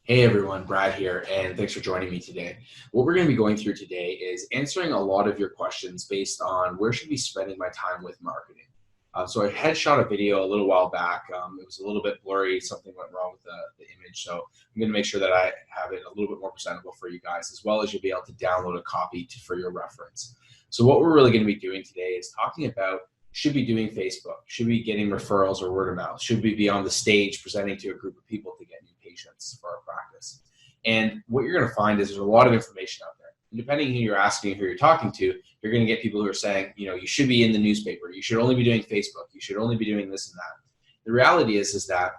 Hey everyone, Brad here, and thanks for joining me today. What we're going to be going through today is answering a lot of your questions based on where should I be spending my time with marketing. So I had shot a video a little while back. It was a little bit blurry. Something went wrong with the image. So I'm going to make sure that I have it a little bit more presentable for you guys, as well as you'll be able to download a copy for your reference. So what we're really going to be doing today is talking about should we be doing Facebook? Should we be getting referrals or word of mouth? Should we be on the stage presenting to a group of people to get new patients for our practice? And what you're going to find is there's a lot of information out there. And depending who you're asking, who you're talking to, you're going to get people who are saying, you should be in the newspaper. You should only be doing Facebook. You should only be doing this and that. The reality is that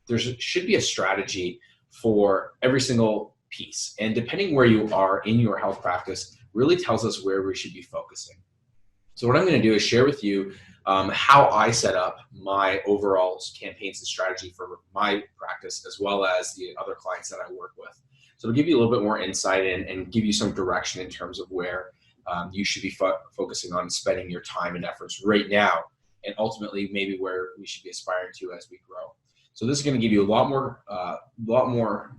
there should be a strategy for every single piece. And depending where you are in your health practice really tells us where we should be focusing. So what I'm going to do is share with you how I set up my overall campaigns and strategy for my practice, as well as the other clients that I work with. So it'll give you a little bit more insight and give you some direction in terms of where you should be focusing on spending your time and efforts right now, and ultimately maybe where we should be aspiring to as we grow. So this is going to give you a lot more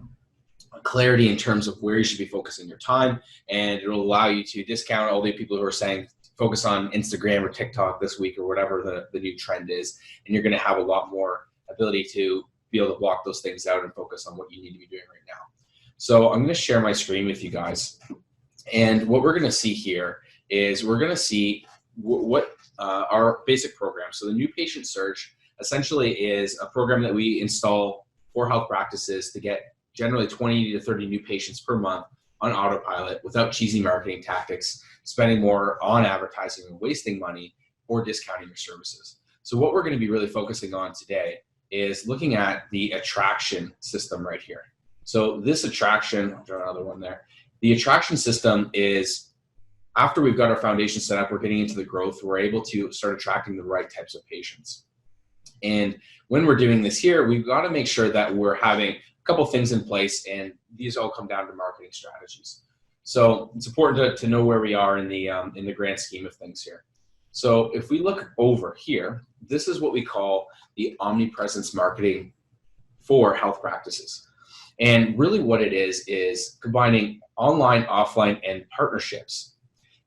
clarity in terms of where you should be focusing your time, and it'll allow you to discount all the people who are saying focus on Instagram or TikTok this week or whatever the new trend is, and you're going to have a lot more ability to be able to block those things out and focus on what you need to be doing right now. So I'm going to share my screen with you guys, and what we're going to see here is we're going to see what our basic program. So the New Patient Search essentially is a program that we install for health practices to get generally 20 to 30 new patients per month on autopilot without cheesy marketing tactics, spending more on advertising and wasting money, or discounting your services. So what we're going to be really focusing on today is looking at the attraction system right here. So this attraction, I'll draw another one there. The attraction system is, after we've got our foundation set up, we're getting into the growth, we're able to start attracting the right types of patients. And when we're doing this here, we've got to make sure that we're having a couple things in place, and these all come down to marketing strategies. So it's important to know where we are in the grand scheme of things here. So if we look over here, this is what we call the Omnipresence Marketing for health practices. And really what it is combining online, offline, and partnerships.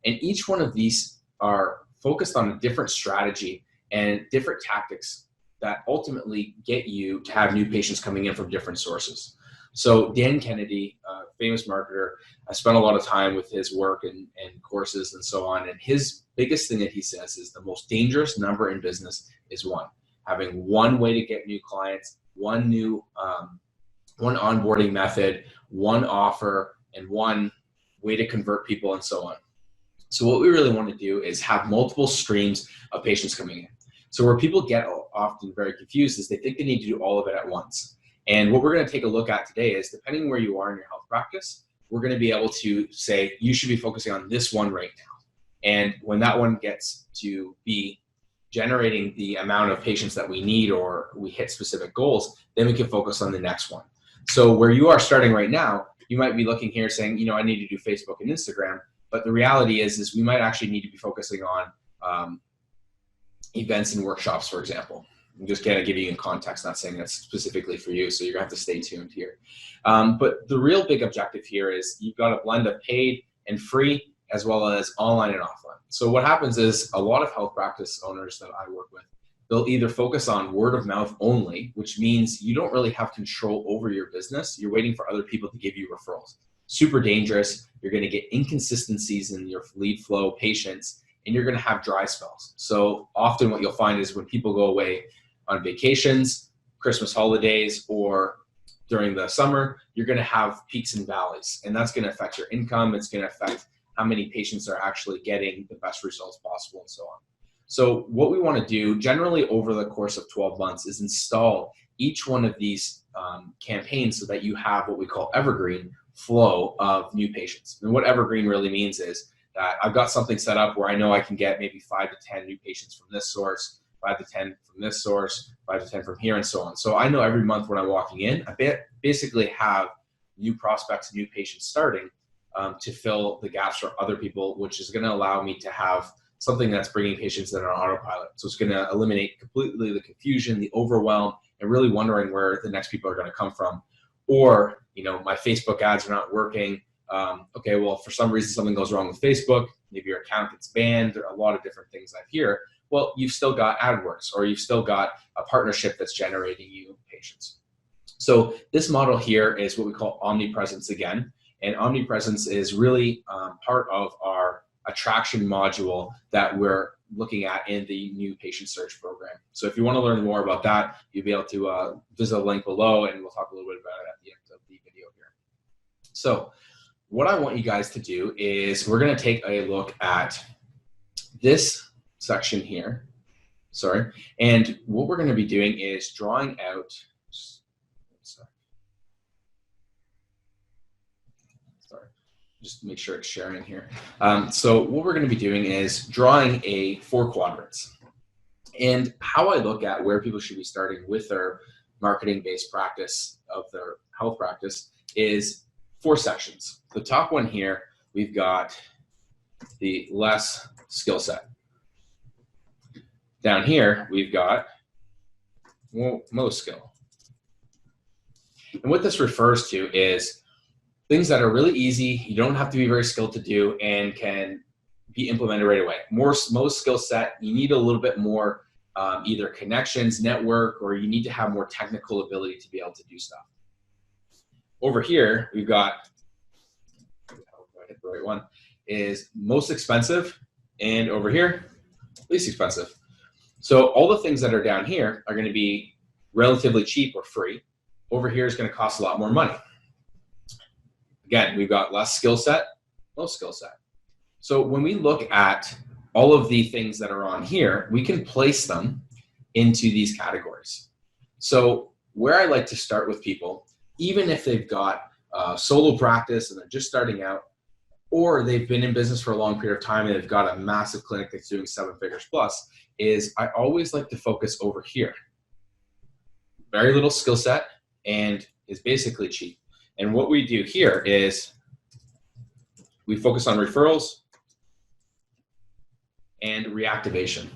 And each one of these are focused on a different strategy and different tactics that ultimately get you to have new patients coming in from different sources. So Dan Kennedy, famous marketer, I spent a lot of time with his work and courses and so on. And his biggest thing that he says is the most dangerous number in business is one. Having one way to get new clients, one onboarding method, one offer, and one way to convert people and so on. So what we really want to do is have multiple streams of patients coming in. So where people get often very confused is they think they need to do all of it at once. And what we're going to take a look at today is, depending where you are in your health practice, we're going to be able to say, you should be focusing on this one right now. And when that one gets to be generating the amount of patients that we need, or we hit specific goals, then we can focus on the next one. So where you are starting right now, you might be looking here saying, I need to do Facebook and Instagram. But the reality is we might actually need to be focusing on events and workshops, for example. I'm just kind of giving you in context, not saying that's specifically for you, so you're going to have to stay tuned here. But the real big objective here is you've got a blend of paid and free, as well as online and offline. So what happens is a lot of health practice owners that I work with, they'll either focus on word of mouth only, which means you don't really have control over your business. You're waiting for other people to give you referrals. Super dangerous. You're going to get inconsistencies in your lead flow, patients, and you're going to have dry spells. So often what you'll find is when people go away on vacations, Christmas holidays, or during the summer, you're going to have peaks and valleys, and that's going to affect your income. It's going to affect how many patients are actually getting the best results possible and so on. So what we want to do generally over the course of 12 months is install each one of these campaigns so that you have what we call evergreen flow of new patients. And what evergreen really means is that I've got something set up where I know I can get maybe 5 to 10 new patients from this source, 5 to 10 from this source, 5 to 10 from here, and so on. So I know every month when I'm walking in, I basically have new prospects, new patients starting to fill the gaps for other people, which is going to allow me to have something that's bringing patients that are on autopilot. So it's going to eliminate completely the confusion, the overwhelm, and really wondering where the next people are going to come from. Or, my Facebook ads are not working. Okay, well, for some reason, something goes wrong with Facebook. Maybe your account gets banned. There are a lot of different things I hear. Well, you've still got AdWords, or you've still got a partnership that's generating you patients. So this model here is what we call Omnipresence again. And Omnipresence is really part of our attraction module that we're looking at in the new patient search program. So if you want to learn more about that, you'll be able to visit the link below, and we'll talk a little bit about it at the end of the video here. So what I want you guys to do is we're going to take a look at this section here. And what we're going to be doing is drawing out, just make sure it's sharing here. So what we're going to be doing is drawing 4 quadrants. And how I look at where people should be starting with their marketing-based practice of their health practice is 4 sections. The top one here, we've got the less skill set. Down here, we've got most skill. And what this refers to is things that are really easy, you don't have to be very skilled to do, and can be implemented right away. Most skill set, you need a little bit more either connections, network, or you need to have more technical ability to be able to do stuff. Over here, we've got, I hit the right one, is most expensive, and over here, least expensive. So all the things that are down here are going to be relatively cheap or free. Over here is going to cost a lot more money. Again, we've got less skill set, most skill set. So when we look at all of the things that are on here, we can place them into these categories. So where I like to start with people, even if they've got solo practice and they're just starting out, or they've been in business for a long period of time and they've got a massive clinic that's doing 7 figures plus, is I always like to focus over here. Very little skill set and is basically cheap. And what we do here is we focus on referrals and reactivation.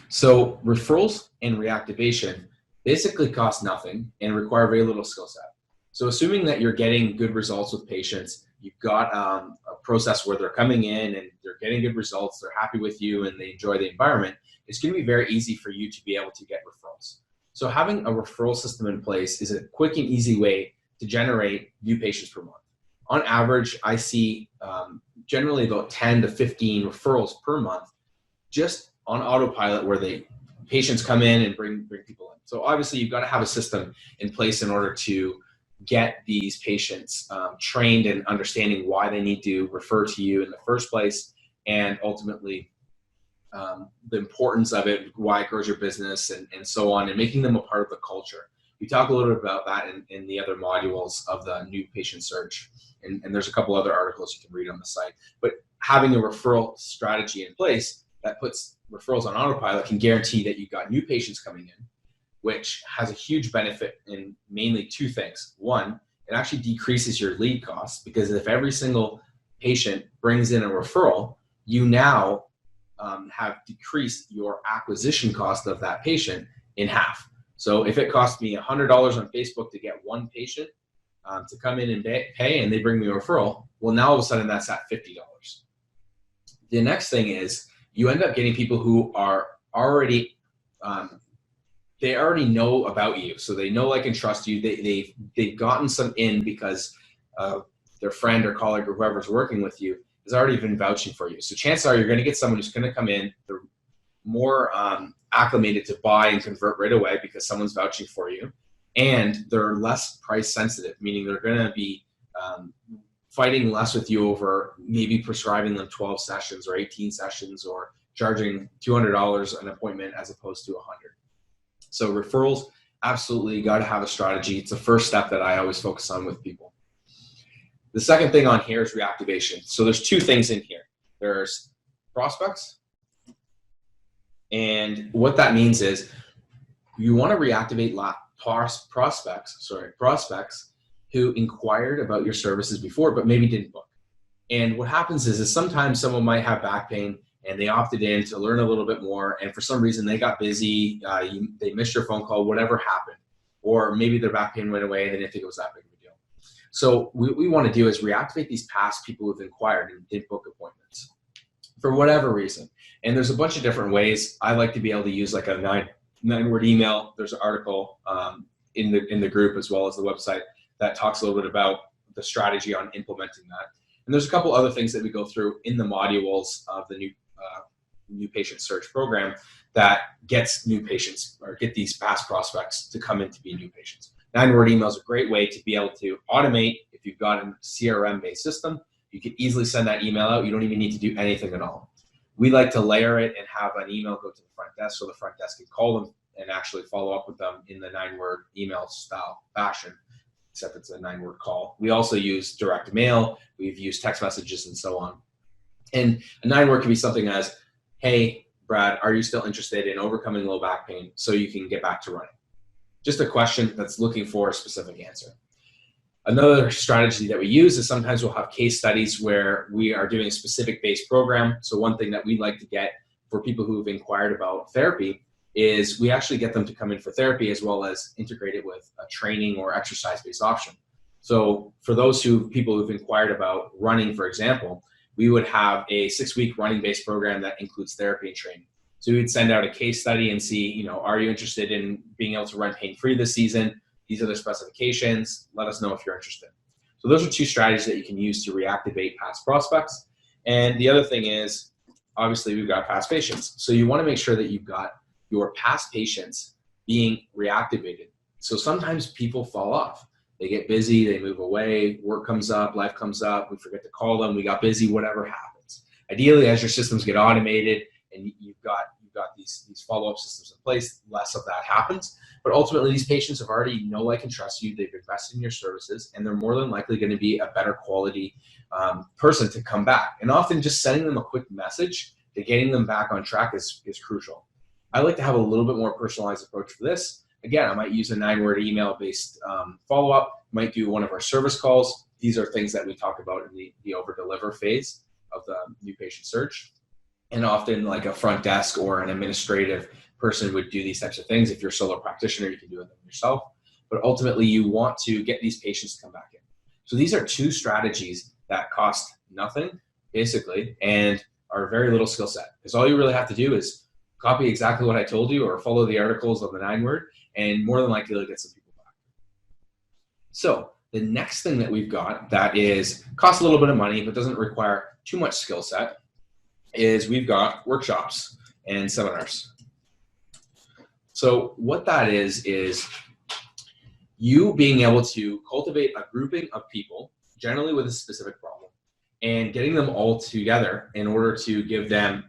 So referrals and reactivation basically cost nothing and require very little skill set. So assuming that you're getting good results with patients, you've got a process where they're coming in and they're getting good results, they're happy with you and they enjoy the environment, it's going to be very easy for you to be able to get referrals. So having a referral system in place is a quick and easy way to generate new patients per month. On average, I see generally about 10 to 15 referrals per month just on Autopilot, where the patients come in and bring people in. So obviously you've got to have a system in place in order to get these patients trained and understanding why they need to refer to you in the first place, and ultimately the importance of it, why it grows your business, and so on, and making them a part of the culture. We talk a little bit about that in the other modules of the new patient search, and there's a couple other articles you can read on the site. But having a referral strategy in place that puts referrals on Autopilot can guarantee that you've got new patients coming in, which has a huge benefit in mainly 2 things. One, it actually decreases your lead costs, because if every single patient brings in a referral, you now have decreased your acquisition cost of that patient in half. So if it costs me $100 on Facebook to get 1 patient to come in and pay, and they bring me a referral, well, now all of a sudden that's at $50. The next thing is you end up getting people who are already, they already know about you. So they know, like, and trust you. They've gotten some in because their friend or colleague or whoever's working with you has already been vouching for you. So chances are you're going to get someone who's going to come in, they're more acclimated to buy and convert right away because someone's vouching for you, and they're less price sensitive, meaning they're going to be fighting less with you over maybe prescribing them 12 sessions or 18 sessions or charging $200 an appointment as opposed to $100. So referrals, absolutely got to have a strategy. It's the first step that I always focus on with people. The second thing on here is reactivation. So there's 2 things in here. There's prospects, and what that means is you want to reactivate prospects who inquired about your services before but maybe didn't book. And what happens is sometimes someone might have back pain and they opted in to learn a little bit more, and for some reason they got busy, they missed your phone call, whatever happened. or maybe their back pain went away and they didn't think it was that big of a deal. So what we want to do is reactivate these past people who've inquired and did book appointments for whatever reason. And there's a bunch of different ways. I like to be able to use like a nine-word email. There's an article in the group as well as the website that talks a little bit about the strategy on implementing that. And there's a couple other things that we go through in the modules of the new patient search program that gets new patients or get these past prospects to come in to be new patients. 9-word email is a great way to be able to automate. If you've got a CRM-based system, you can easily send that email out. You don't even need to do anything at all. We like to layer it and have an email go to the front desk so the front desk can call them and actually follow up with them in the 9-word email style fashion, except it's a 9-word call. We also use direct mail. We've used text messages and so on. And a 9-word can be something as, hey, Brad, are you still interested in overcoming low back pain so you can get back to running? Just a question that's looking for a specific answer. Another strategy that we use is sometimes we'll have case studies where we are doing a specific base program. So one thing that we like to get for people who have inquired about therapy is we actually get them to come in for therapy as well as integrate it with a training or exercise-based option. So for those people who've inquired about running, for example, we would have a 6-week running-based program that includes therapy and training. So we'd send out a case study and see, are you interested in being able to run pain-free this season? These are the specifications. Let us know if you're interested. So those are 2 strategies that you can use to reactivate past prospects. And the other thing is, obviously, we've got past patients. So you want to make sure that you've got your past patients being reactivated. So sometimes people fall off. They get busy, they move away, work comes up, life comes up, we forget to call them, we got busy, whatever happens. Ideally, as your systems get automated and you've got these follow-up systems in place, less of that happens. But ultimately, these patients have already know, like, and trust you. They've invested in your services, and they're more than likely going to be a better quality person to come back. And often just sending them a quick message to getting them back on track is crucial. I like to have a little bit more personalized approach for this. Again, I might use a 9-word email-based follow-up, might do one of our service calls. These are things that we talk about in the over-deliver phase of the new patient search. And often like a front desk or an administrative person would do these types of things. If you're a solo practitioner, you can do it yourself. But ultimately, you want to get these patients to come back in. So these are 2 strategies that cost nothing, basically, and are very little skill set. Because all you really have to do is copy exactly what I told you or follow the articles on the 9-word, and more than likely, you'll get some people back. So the next thing that we've got that costs a little bit of money but doesn't require too much skill set is we've got workshops and seminars. So what that is you being able to cultivate a grouping of people, generally with a specific problem, and getting them all together in order to give them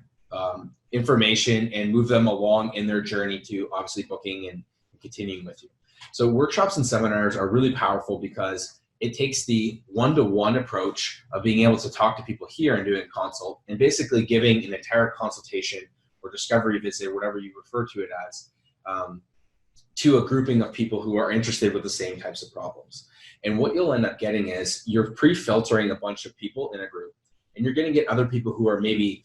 information and move them along in their journey to obviously booking and continuing with you. So workshops and seminars are really powerful because it takes the one-to-one approach of being able to talk to people here and doing a consult and basically giving an entire consultation or discovery visit, or whatever you refer to it as, to a grouping of people who are interested with the same types of problems. And what you'll end up getting is you're pre-filtering a bunch of people in a group, and you're going to get other people who are maybe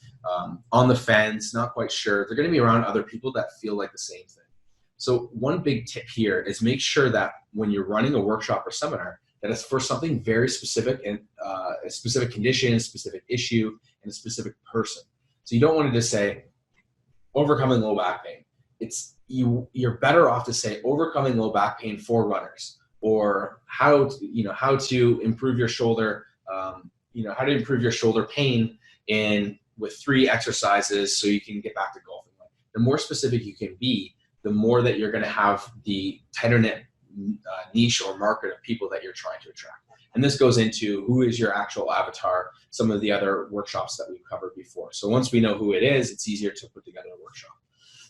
on the fence, not quite sure. They're going to be around other people that feel like the same thing. So one big tip here is make sure that when you're running a workshop or seminar, that it's for something very specific and a specific condition, a specific issue, and a specific person. So you don't want to just say overcoming low back pain. You're better off to say overcoming low back pain for runners, or how to improve your shoulder, how to improve your shoulder pain with 3 exercises so you can get back to golfing. The more specific you can be, the more that you're going to have the tighter knit niche or market of people that you're trying to attract. And this goes into who is your actual avatar, some of the other workshops that we've covered before. So once we know who it is, it's easier to put together a workshop.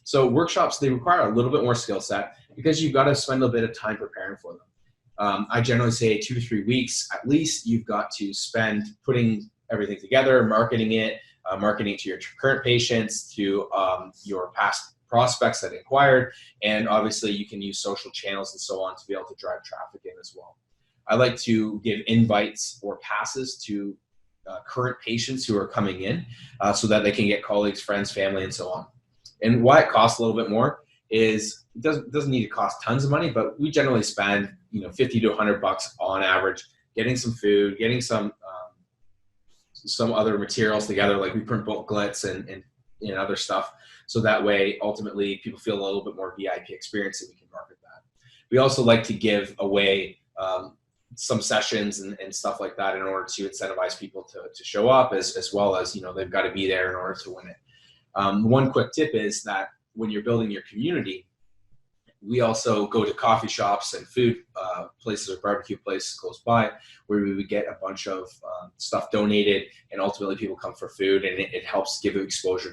So workshops, they require a little bit more skill set because you've got to spend a bit of time preparing for them. I generally say 2 to 3 weeks at least you've got to spend putting everything together, marketing it to your current patients, to your past prospects that inquired, and obviously you can use social channels and so on to be able to drive traffic in as well. I like to give invites or passes to current patients who are coming in so that they can get colleagues, friends, family, and so on. And why it costs a little bit more is it doesn't need to cost tons of money, but we generally spend, you know, 50 to 100 bucks on average, getting some food, getting some other materials together, like we print booklets and other stuff. So that way, ultimately, people feel a little bit more VIP experience, and we can market that. We also like to give away some sessions and stuff like that in order to incentivize people to show up, as well as, you know, they've got to be there in order to win it. One quick tip is that when you're building your community, we also go to coffee shops and food places or barbecue places close by, where we would get a bunch of stuff donated, and ultimately people come for food, and it helps give exposure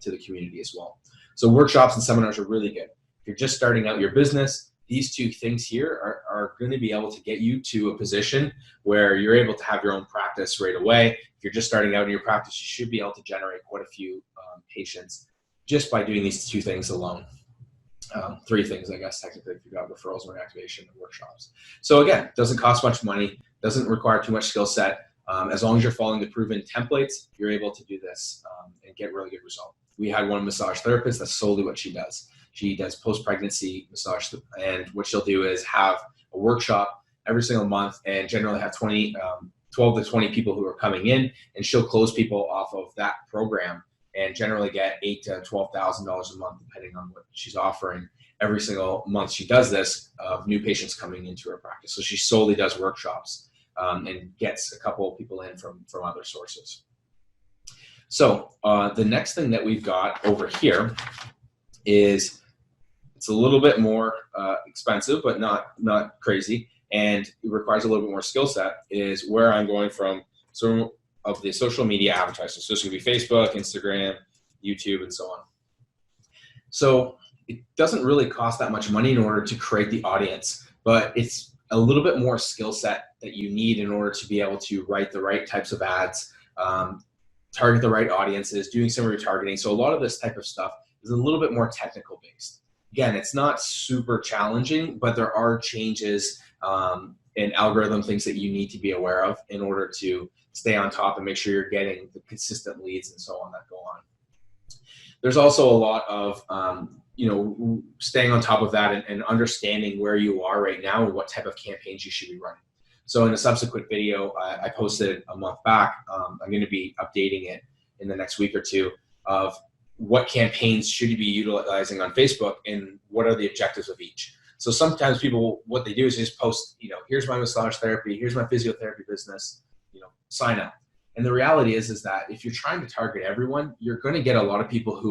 to the community as well. So workshops and seminars are really good. If you're just starting out your business, these two things here are going to be able to get you to a position where you're able to have your own practice right away. If you're just starting out in your practice, you should be able to generate quite a few patients just by doing these two things alone. Three things, I guess, technically, if you've got referrals, reactivation, and workshops. So again, doesn't cost much money, doesn't require too much skill set. As long as you're following the proven templates, you're able to do this and get really good results. We had one massage therapist, that's solely what she does. She does post-pregnancy massage, and what she'll do is have a workshop every single month and generally have 12 to 20 people who are coming in, and she'll close people off of that program and generally get $8,000 to $12,000 a month, depending on what she's offering every single month she does this, of new patients coming into her practice. So she solely does workshops and gets a couple of people in from other sources. So the next thing that we've got over here is, it's a little bit more expensive, but not crazy, and it requires a little bit more skill set, is where I'm going from some of the social media advertisers. So it's going to be Facebook, Instagram, YouTube, and so on. So it doesn't really cost that much money in order to create the audience, but it's a little bit more skill set that you need in order to be able to write the right types of ads, target the right audiences, doing some retargeting. So a lot of this type of stuff is a little bit more technical based. Again, it's not super challenging, but there are changes and algorithm things that you need to be aware of in order to stay on top and make sure you're getting the consistent leads and so on that go on. There's also a lot of staying on top of that and understanding where you are right now and what type of campaigns you should be running. So in a subsequent video I posted a month back, I'm going to be updating it in the next week or two, of what campaigns should you be utilizing on Facebook and what are the objectives of each. So sometimes people, what they do is just post, here's my massage therapy, here's my physiotherapy business, sign up. And the reality is that if you're trying to target everyone, you're going to get a lot of people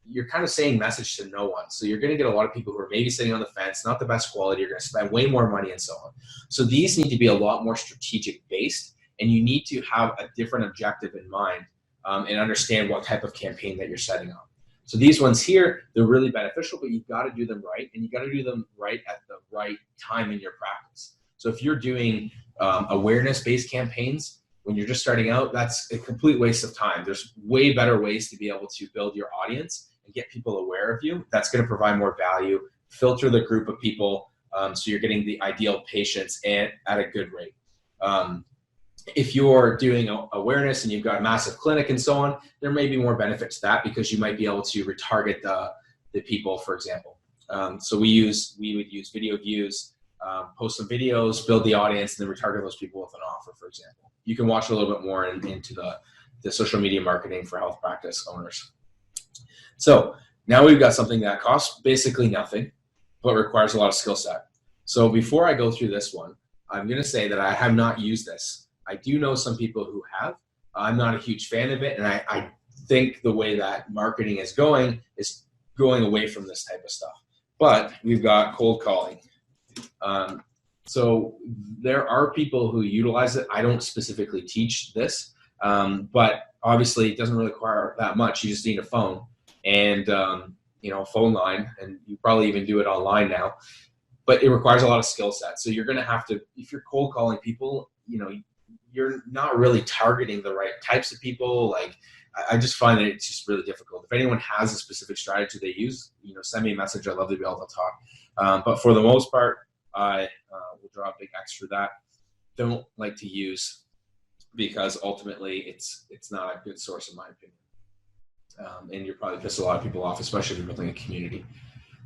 you're kind of saying message to no one. So you're going to get a lot of people who are maybe sitting on the fence, not the best quality, you're going to spend way more money and so on. So these need to be a lot more strategic based, and you need to have a different objective in mind and understand what type of campaign that you're setting up. So these ones here, they're really beneficial, but you've got to do them right, and you got to do them right at the right time in your practice. So if you're doing awareness-based campaigns when you're just starting out, that's a complete waste of time. There's way better ways to be able to build your audience and get people aware of you. That's going to provide more value, filter the group of people so you're getting the ideal patients and at a good rate. If you're doing awareness and you've got a massive clinic and so on, there may be more benefit to that because you might be able to retarget the people, for example. So we would use video views, post some videos, build the audience, and then retarget those people with an offer, for example. You can watch a little bit more into the social media marketing for health practice owners. So now we've got something that costs basically nothing, but requires a lot of skill set. So before I go through this one, I'm going to say that I have not used this. I do know some people who have. I'm not a huge fan of it, and I think the way that marketing is going away from this type of stuff. But we've got cold calling. So there are people who utilize it. I don't specifically teach this, but obviously it doesn't really require that much. You just need a phone and a phone line, and you probably even do it online now. But it requires a lot of skill set. So you're going to have to, if you're cold calling people, you're not really targeting the right types of people. Like, I just find that it's just really difficult. If anyone has a specific strategy they use, send me a message. I'd love to be able to talk. But for the most part, I will draw a big X for that. Don't like to use, because ultimately it's not a good source in my opinion. and you're probably pissed a lot of people off, especially if you're building a community.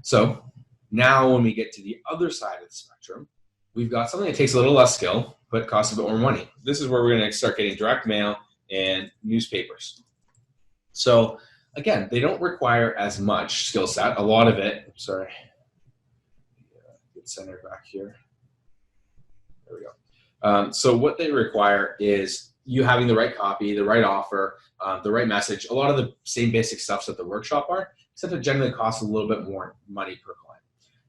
So now when we get to the other side of the spectrum, we've got something that takes a little less skill, but costs a bit more money. This is where we're going to start getting direct mail and newspapers. So again, they don't require as much skill set. A lot of it, sorry, get centered back here. There we go. So what they require is you having the right copy, the right offer, the right message, a lot of the same basic stuff that the workshop are, except it generally costs a little bit more money per client.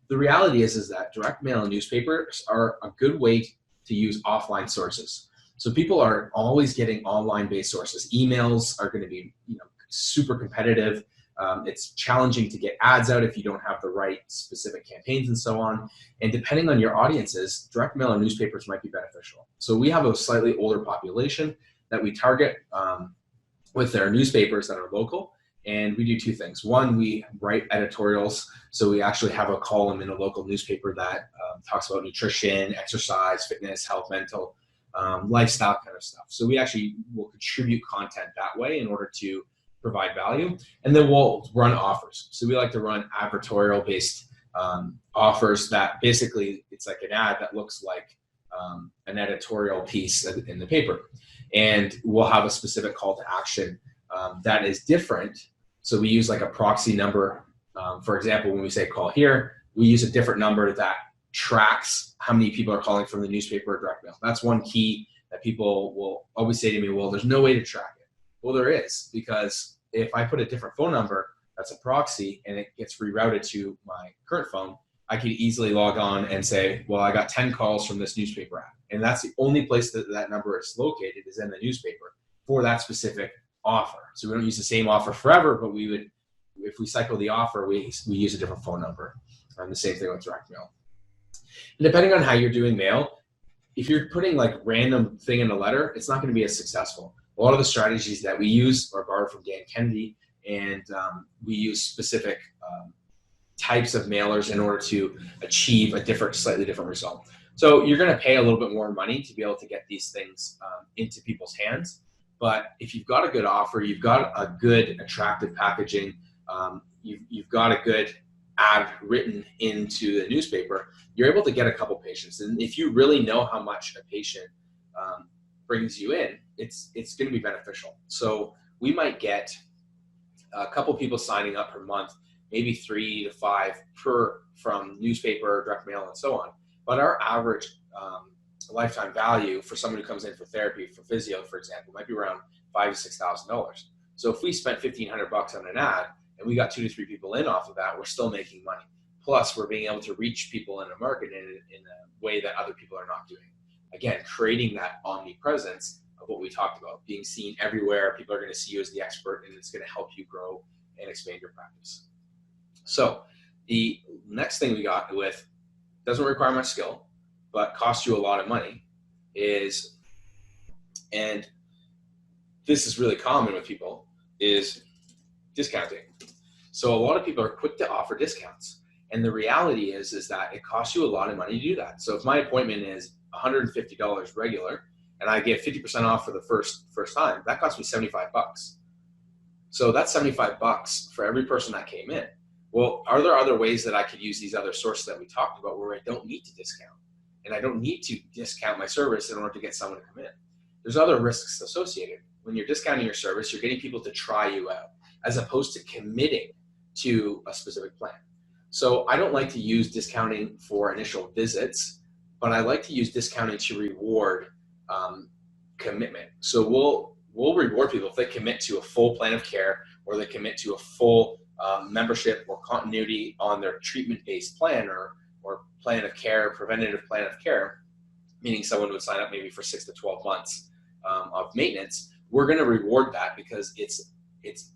The reality is that direct mail and newspapers are a good way to use offline sources. So people are always getting online-based sources. Emails are going to be, super competitive. It's challenging to get ads out if you don't have the right specific campaigns and so on. And depending on your audiences, direct mail or newspapers might be beneficial. So we have a slightly older population that we target with their newspapers that are local. And we do two things. One, we write editorials. So we actually have a column in a local newspaper that talks about nutrition, exercise, fitness, health, mental, lifestyle kind of stuff. So we actually will contribute content that way in order to provide value. And then we'll run offers. So we like to run advertorial based offers that basically it's like an ad that looks like an editorial piece in the paper. And we'll have a specific call to action that is different. So we use like a proxy number. For example, when we say call here, we use a different number that tracks how many people are calling from the newspaper or direct mail. That's one key that people will always say to me, well, there's no way to track it. Well, there is, because if I put a different phone number that's a proxy and it gets rerouted to my current phone, I could easily log on and say, well, I got 10 calls from this newspaper ad. And that's the only place that that number is located is in the newspaper for that specific offer. So we don't use the same offer forever, but we would, if we cycle the offer, we use a different phone number. And the same thing with direct mail. And depending on how you're doing mail, if you're putting like random thing in a letter, it's not going to be as successful. A lot of the strategies that we use are borrowed from Dan Kennedy, and we use specific types of mailers in order to achieve a slightly different result. So you're going to pay a little bit more money to be able to get these things into people's hands. But if you've got a good offer, you've got a good attractive packaging, you've got a good ad written into the newspaper, you're able to get a couple patients. And if you really know how much a patient brings you in, it's going to be beneficial. So we might get a couple people signing up per month, maybe 3 to 5 from newspaper, direct mail, and so on. But our average lifetime value for someone who comes in for therapy, for physio, for example, might be around $5,000 to $6,000. So if we spent $1,500 on an ad and we got 2 to 3 people in off of that, we're still making money. Plus, we're being able to reach people in a market in a way that other people are not doing. Again, creating that omnipresence of what we talked about, being seen everywhere. People are going to see you as the expert, and it's going to help you grow and expand your practice. So the next thing we got with, doesn't require much skill, but costs you a lot of money is, and this is really common with people, is discounting. So a lot of people are quick to offer discounts. And the reality is that it costs you a lot of money to do that. So if my appointment is $150 regular and I get 50% off for the first time, that costs me $75. So that's $75 for every person that came in. Well, are there other ways that I could use these other sources that we talked about where I don't need to discount? And I don't need to discount my service in order to get someone to come in. There's other risks associated. When you're discounting your service, you're getting people to try you out as opposed to committing to a specific plan. So I don't like to use discounting for initial visits, but I like to use discounting to reward commitment. So we'll reward people if they commit to a full plan of care or they commit to a full membership or continuity on their treatment-based plan or plan of care, preventative plan of care, meaning someone would sign up maybe for 6 to 12 months of maintenance. We're going to reward that because it's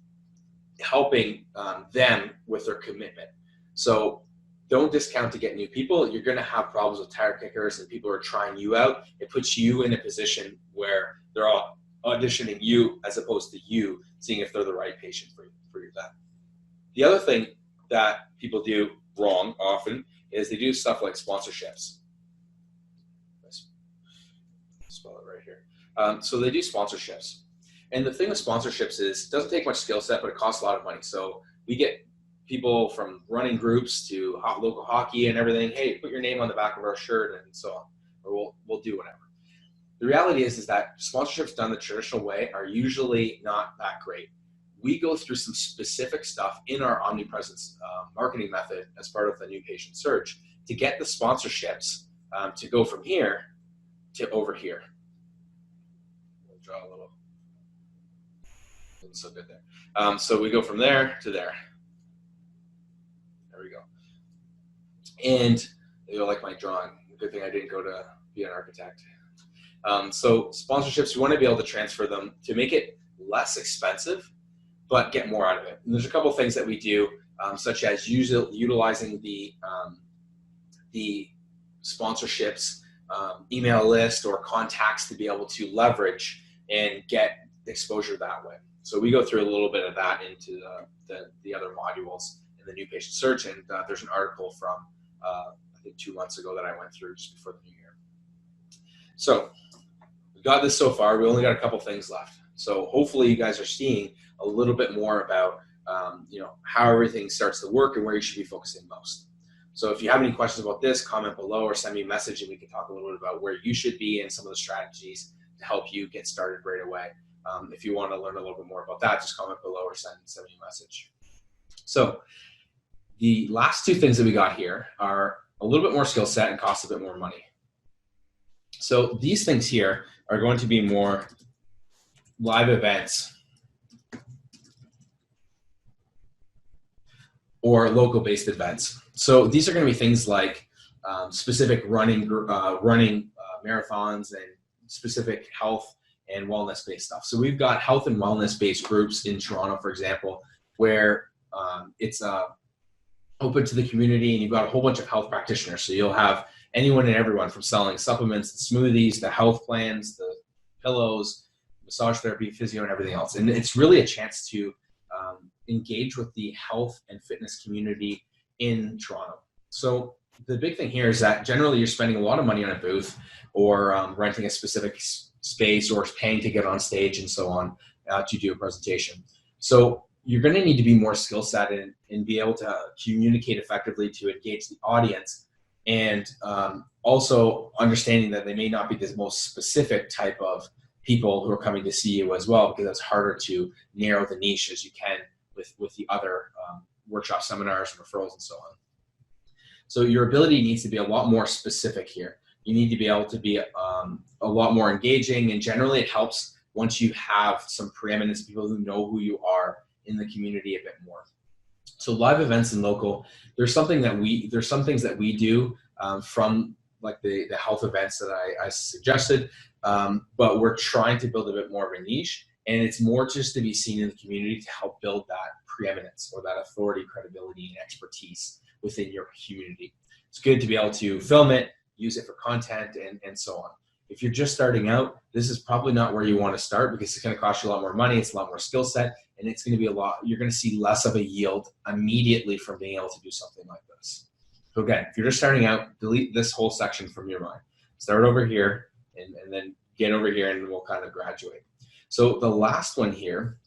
helping them with their commitment. So don't discount to get new people. You're going to have problems with tire kickers and people are trying you out. It puts you in a position where they're all auditioning you as opposed to you seeing if they're the right patient for your that. The other thing that people do wrong often is they do stuff like sponsorships. Spell it right here. So they do sponsorships. And the thing with sponsorships is it doesn't take much skill set, but it costs a lot of money. So we get people from running groups to local hockey and everything. Hey, put your name on the back of our shirt and so on, or we'll do whatever. The reality is that sponsorships done the traditional way are usually not that great. We go through some specific stuff in our Omnipresence marketing method as part of the new patient search to get the sponsorships to go from here to over here. We'll draw a little. So good there. So we go from there to there. There we go. And you'll like my drawing. Good thing I didn't go to be an architect. So sponsorships, you want to be able to transfer them to make it less expensive, but get more out of it. And there's a couple things that we do, such as utilizing the sponsorships email list or contacts to be able to leverage and get exposure that way. So we go through a little bit of that into the other modules in the new patient search, and there's an article from I think 2 months ago that I went through just before the new year. So we got this so far. We only got a couple things left. So hopefully you guys are seeing a little bit more about how everything starts to work and where you should be focusing most. So if you have any questions about this, comment below or send me a message and we can talk a little bit about where you should be and some of the strategies to help you get started right away. If you want to learn a little bit more about that, just comment below or send me a message. So the last two things that we got here are a little bit more skill set and cost a bit more money. So these things here are going to be more live events or local-based events. So these are going to be things like specific running marathons and specific health and wellness-based stuff. So we've got health and wellness-based groups in Toronto, for example, where it's open to the community, and you've got a whole bunch of health practitioners. So you'll have anyone and everyone from selling supplements, and smoothies, the health plans, the pillows, massage therapy, physio, and everything else. And it's really a chance to engage with the health and fitness community in Toronto. So the big thing here is that generally you're spending a lot of money on a booth or renting a specific space or paying to get on stage and so on to do a presentation. So you're going to need to be more skill set and be able to communicate effectively to engage the audience, and also understanding that they may not be the most specific type of people who are coming to see you as well, because it's harder to narrow the niche as you can with the other workshop seminars and referrals and so on. So your ability needs to be a lot more specific here. You need to be able to be a lot more engaging, and generally it helps once you have some preeminence, people who know who you are in the community a bit more. So live events and local, there's some things that we do from like the health events that I suggested, but we're trying to build a bit more of a niche, and it's more just to be seen in the community to help build that preeminence or that authority, credibility, and expertise within your community. It's good to be able to film it, use it for content, and so on. If you're just starting out, this is probably not where you want to start, because it's going to cost you a lot more money, it's a lot more skill set, and it's going to be you're going to see less of a yield immediately from being able to do something like this. So again, if you're just starting out, delete this whole section from your mind. Start over here and then get over here, and we'll kind of graduate. So the last one here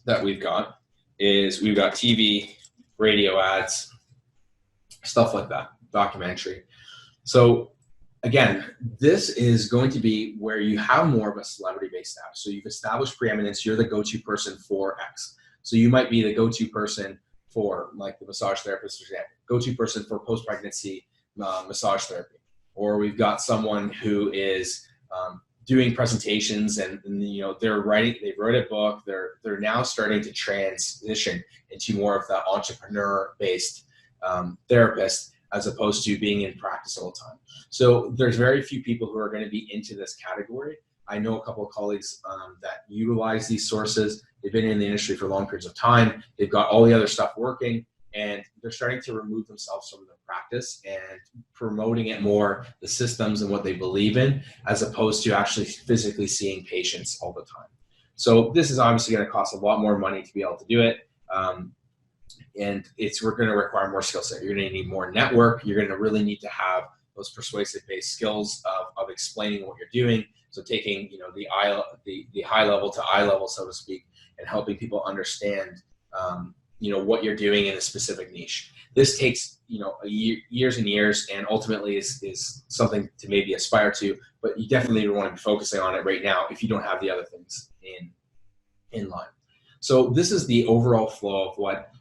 that we've got is we've got TV, radio ads, stuff like that, documentary. So again, this is going to be where you have more of a celebrity-based status. So you've established preeminence, you're the go-to person for X. So you might be the go-to person for, like, the massage therapist, for example, go-to person for post-pregnancy massage therapy. Or we've got someone who is doing presentations and they've wrote a book, they're now starting to transition into more of the entrepreneur-based therapist, as opposed to being in practice all the time. So there's very few people who are going to be into this category. I know a couple of colleagues that utilize these sources. They've been in the industry for long periods of time. They've got all the other stuff working, and they're starting to remove themselves from the practice and promoting it more, the systems and what they believe in, as opposed to actually physically seeing patients all the time. So this is obviously going to cost a lot more money to be able to do it. And we're going to require more skill set. You're going to need more network. You're going to really need to have those persuasive based skills of explaining what you're doing, So taking, the high level to eye level, so to speak, and helping people understand, what you're doing in a specific niche. This takes, years and years, and ultimately is something to maybe aspire to, but you definitely want to be focusing on it right now if you don't have the other things in line. So this is the overall flow of what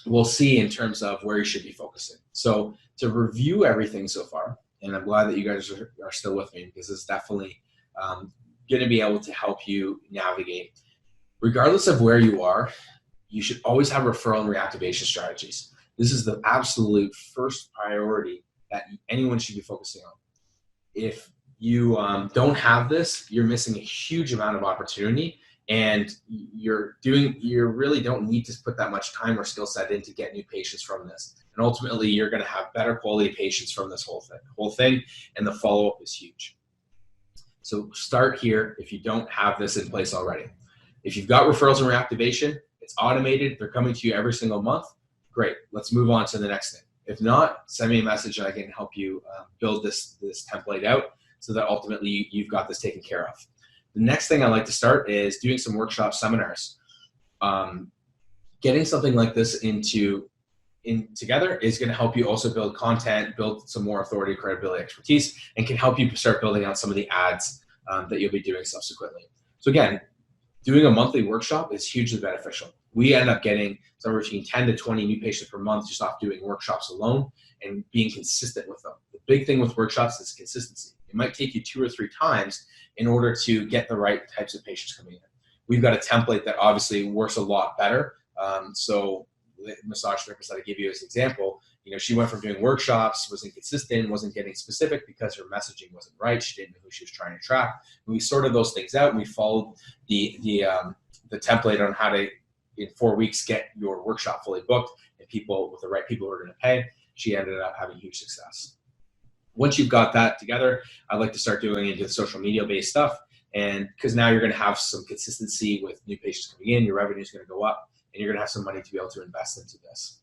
we'll see in terms of where you should be focusing. So to review everything so far, and I'm glad that you guys are still with me, because it's definitely going to be able to help you navigate. Regardless of where you are, you should always have referral and reactivation strategies. This is the absolute first priority that anyone should be focusing on. If you don't have this, you're missing a huge amount of opportunity, and you really don't need to put that much time or skill set in to get new patients from this. And ultimately, you're going to have better quality patients from this whole thing, and the follow-up is huge. So start here if you don't have this in place already. If you've got referrals and reactivation, it's automated, they're coming to you every single month, great, let's move on to the next thing. If not, send me a message and I can help you build this template out so that ultimately you've got this taken care of. The next thing I like to start is doing some workshop seminars. Getting something like this together is going to help you also build content, build some more authority, credibility, expertise, and can help you start building out some of the ads that you'll be doing subsequently. So again, doing a monthly workshop is hugely beneficial. We end up getting somewhere between 10 to 20 new patients per month just off doing workshops alone and being consistent with them. The big thing with workshops is consistency. It might take you 2 or 3 times in order to get the right types of patients coming in. We've got a template that obviously works a lot better. So the massage therapist that I give you as an example, she went from doing workshops, was inconsistent, wasn't getting specific because her messaging wasn't right. She didn't know who she was trying to attract. We sorted those things out, and we followed the template on how to, in 4 weeks, get your workshop fully booked and people with the right people who are going to pay. She ended up having huge success. Once you've got that together, I'd like to start doing into the social media based stuff, and because now you're going to have some consistency with new patients coming in, your revenue is going to go up, and you're going to have some money to be able to invest into this.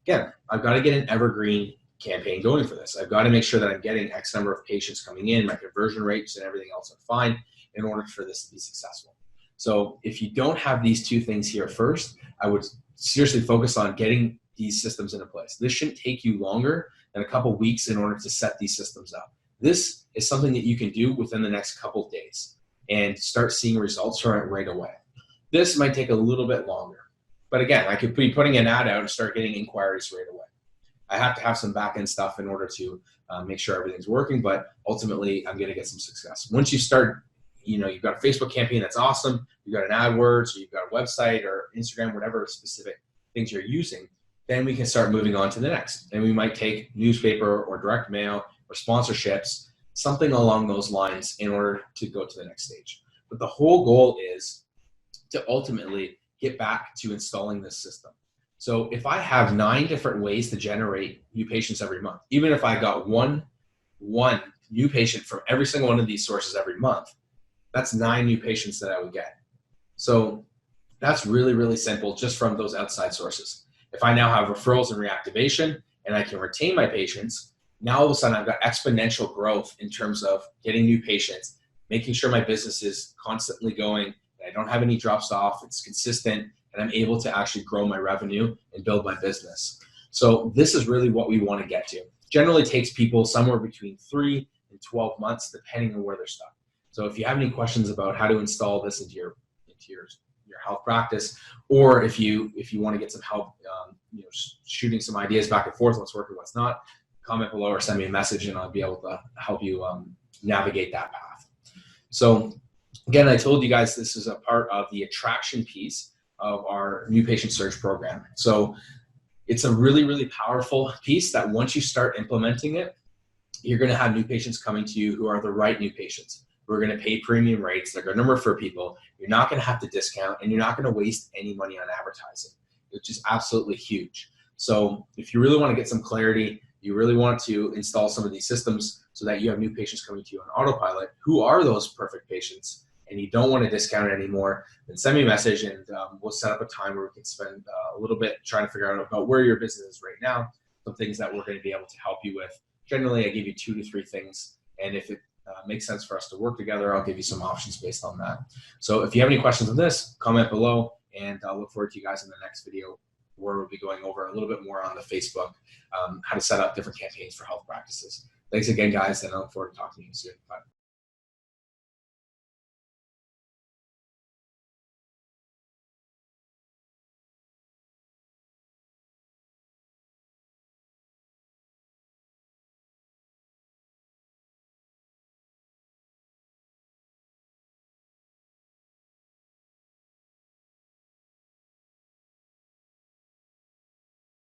Again, I've got to get an evergreen campaign going for this. I've got to make sure that I'm getting X number of patients coming in, my conversion rates and everything else are fine in order for this to be successful. So if you don't have these 2 things here first, I would seriously focus on getting these systems into place. This shouldn't take you longer than a couple weeks in order to set these systems up. This is something that you can do within the next couple of days and start seeing results from it right away. This might take a little bit longer. But again, I could be putting an ad out and start getting inquiries right away. I have to have some back-end stuff in order to make sure everything's working, but ultimately I'm going to get some success. Once you start, you've got a Facebook campaign that's awesome, you've got an AdWords, or you've got a website or Instagram, whatever specific things you're using, then we can start moving on to the next. And we might take newspaper or direct mail or sponsorships, something along those lines in order to go to the next stage. But the whole goal is to ultimately get back to installing this system. So if I have 9 different ways to generate new patients every month, even if I got one new patient from every single one of these sources every month, that's 9 new patients that I would get. So that's really, really simple just from those outside sources. If I now have referrals and reactivation and I can retain my patients, now all of a sudden I've got exponential growth in terms of getting new patients, making sure my business is constantly going, I don't have any drops off, it's consistent, and I'm able to actually grow my revenue and build my business. So this is really what we want to get to. Generally takes people somewhere between 3 and 12 months, depending on where they're stuck. So if you have any questions about how to install this into your health practice, or if you want to get some help, shooting some ideas back and forth, what's working, what's not, comment below or send me a message, and I'll be able to help you navigate that path. So again, I told you guys this is a part of the attraction piece of our new patient search program. So it's a really, really powerful piece that once you start implementing it, you're going to have new patients coming to you who are the right new patients. We're going to pay premium rates. They're going to refer people. You're not going to have to discount, and you're not going to waste any money on advertising, which is absolutely huge. So if you really want to get some clarity, you really want to install some of these systems so that you have new patients coming to you on autopilot. Who are those perfect patients? And you don't want to discount it anymore, then send me a message, and we'll set up a time where we can spend a little bit trying to figure out about where your business is right now, some things that we're going to be able to help you with. Generally, I give you 2 to 3 things, and if it makes sense for us to work together, I'll give you some options based on that. So if you have any questions on this, comment below, and I'll look forward to you guys in the next video where we'll be going over a little bit more on the Facebook, how to set up different campaigns for health practices. Thanks again, guys, and I look forward to talking to you soon. Bye.